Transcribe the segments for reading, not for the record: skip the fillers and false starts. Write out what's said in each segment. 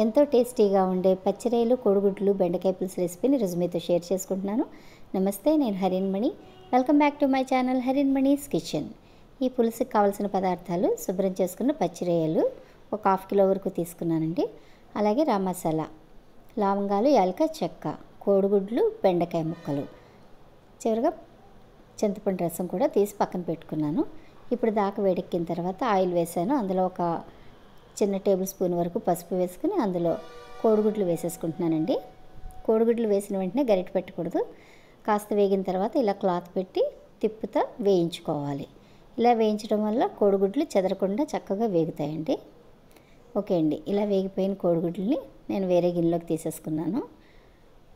ఎంతో టేస్టీగా ఉండే పచ్చిరొయ్యలు, కోడిగుడ్లు, బెండకాయ పులుసు రెసిపీని ఈరోజు మీతో షేర్ చేసుకుంటున్నాను. నమస్తే, నేను Harinmani. Welcome back to my channel Harinmani's kitchen. ఈ పులుసుకి కావాల్సిన పదార్థాలు: శుభ్రం చేసుకున్న పచ్చిరొయ్యలు ఒక 1/2 కిలో వరకు తీసుకున్నానండి. అలాగే రా మసాలా, లవంగాలు, యాలక చెక్క, కోడిగుడ్లు, బెండకాయ ముక్కలు, చివరిగా చింతపండు రసం కూడా తీసి పక్కన పెట్టుకున్నాను. ఇప్పుడు దాకా వేడెక్కిన తర్వాత ఆయిల్ వేసాను. అందులో ఒక చిన్న టేబుల్ స్పూన్ వరకు పసుపు వేసుకుని అందులో కోడిగుడ్లు వేసేసుకుంటున్నానండి. కోడిగుడ్లు వేసిన వెంటనే గరిటె పెట్టకూడదు. కాస్త వేగిన తర్వాత ఇలా క్లాత్ పెట్టి తిప్పుతా వేయించుకోవాలి. ఇలా వేయించడం వల్ల కోడిగుడ్లు చెదరకుండా చక్కగా వేగుతాయండి. ఓకే అండి, ఇలా వేగిపోయిన కోడిగుడ్లని నేను వేరే గిన్నెలోకి తీసేసుకున్నాను.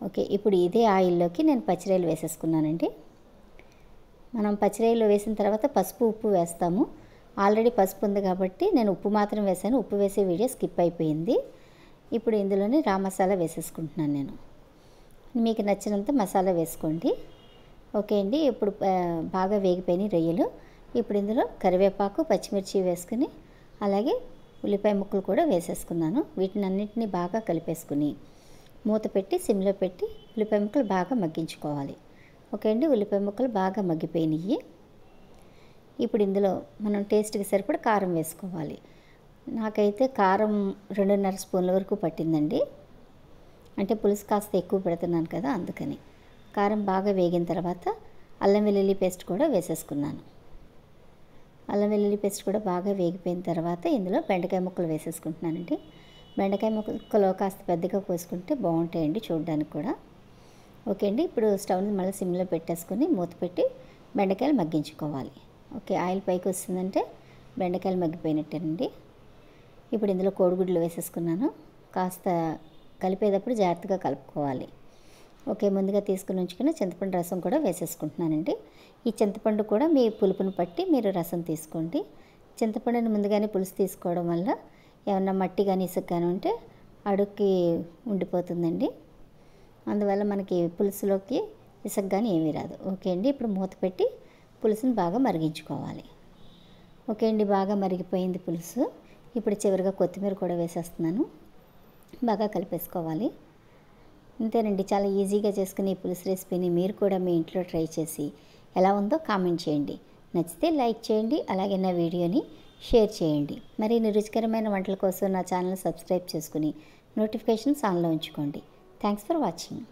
ఓకే, ఇప్పుడు ఇదే ఆయిల్లోకి నేను పచ్చిరొయ్యలు వేసేసుకున్నానండి. మనం పచ్చిరొయ్యలు వేసిన తర్వాత పసుపు, ఉప్పు వేస్తాము. ఆల్రెడీ పసుపు ఉంది కాబట్టి నేను ఉప్పు మాత్రం వేసాను. ఉప్పు వేసే వీడియో స్కిప్ అయిపోయింది. ఇప్పుడు ఇందులోని రా మసాలా వేసేసుకుంటున్నాను నేను. మీకు నచ్చినంత మసాలా వేసుకోండి. ఓకే అండి, ఇప్పుడు బాగా వేగిపోయినాయి రొయ్యలు. ఇప్పుడు ఇందులో కరివేపాకు, పచ్చిమిర్చి వేసుకుని అలాగే ఉల్లిపాయ ముక్కలు కూడా వేసేసుకున్నాను. వీటిని అన్నింటినీ బాగా కలిపేసుకుని మూత పెట్టి సిమ్లో పెట్టి ఉల్లిపాయ ముక్కలు బాగా మగ్గించుకోవాలి. ఓకే అండి, ఉల్లిపాయ ముక్కలు బాగా మగ్గిపోయినాయి. ఇప్పుడు ఇందులో మనం టేస్ట్కి సరిపడా కారం వేసుకోవాలి. నాకైతే కారం 2.5 స్పూన్ల వరకు పట్టిందండి. అంటే పులుసు కాస్త ఎక్కువ పెడుతున్నాను కదా, అందుకని. కారం బాగా వేగిన తర్వాత అల్లం వెల్లుల్లి పేస్ట్ కూడా వేసేసుకున్నాను. అల్లం వెల్లుల్లి పేస్ట్ కూడా బాగా వేగిపోయిన తర్వాత ఇందులో బెండకాయ ముక్కలు వేసేసుకుంటున్నానండి. బెండకాయ ముక్కలు కాస్త పెద్దగా కోసుకుంటే బాగుంటాయండి చూడడానికి కూడా. ఓకే అండి, ఇప్పుడు స్టవ్ని మళ్ళీ సిమ్లో పెట్టేసుకొని మూత పెట్టి బెండకాయలు మగ్గించుకోవాలి. ఓకే, ఆయిల్ పైకి వస్తుందంటే బెండకాయలు మగ్గిపోయినట్టేనండి. ఇప్పుడు ఇందులో కోడిగుడ్లు వేసేసుకున్నాను. కాస్త కలిపేటప్పుడు జాగ్రత్తగా కలుపుకోవాలి. ఓకే, ముందుగా తీసుకుని ఉంచుకుని చింతపండు రసం కూడా వేసేసుకుంటున్నానండి. ఈ చింతపండు కూడా మీ పులుపుని బట్టి మీరు రసం తీసుకోండి. చింతపండుని ముందుగానే పులుసు తీసుకోవడం వల్ల ఏమన్నా మట్టి కానీ ఇసుక కానీ ఉంటే అడుక్కి ఉండిపోతుందండి. అందువల్ల మనకి పులుసులోకి ఇసుక కానీ ఏమీ రాదు. ఓకే అండి, ఇప్పుడు మూత పెట్టి పులుసుని బాగా మరిగించుకోవాలి. ఓకే అండి, బాగా మరిగిపోయింది పులుసు. ఇప్పుడు చివరిగా కొత్తిమీర కూడా వేసేస్తున్నాను. బాగా కలిపేసుకోవాలి. అంతేనండి, చాలా ఈజీగా చేసుకునే ఈ పులుసు రెసిపీని మీరు కూడా మీ ఇంట్లో ట్రై చేసి ఎలా ఉందో కామెంట్ చేయండి. నచ్చితే లైక్ చేయండి, అలాగే నా వీడియోని షేర్ చేయండి. మరిన్ని రుచికరమైన వంటల కోసం నా ఛానల్ సబ్స్క్రైబ్ చేసుకుని నోటిఫికేషన్స్ ఆన్లో ఉంచుకోండి. Thanks for watching.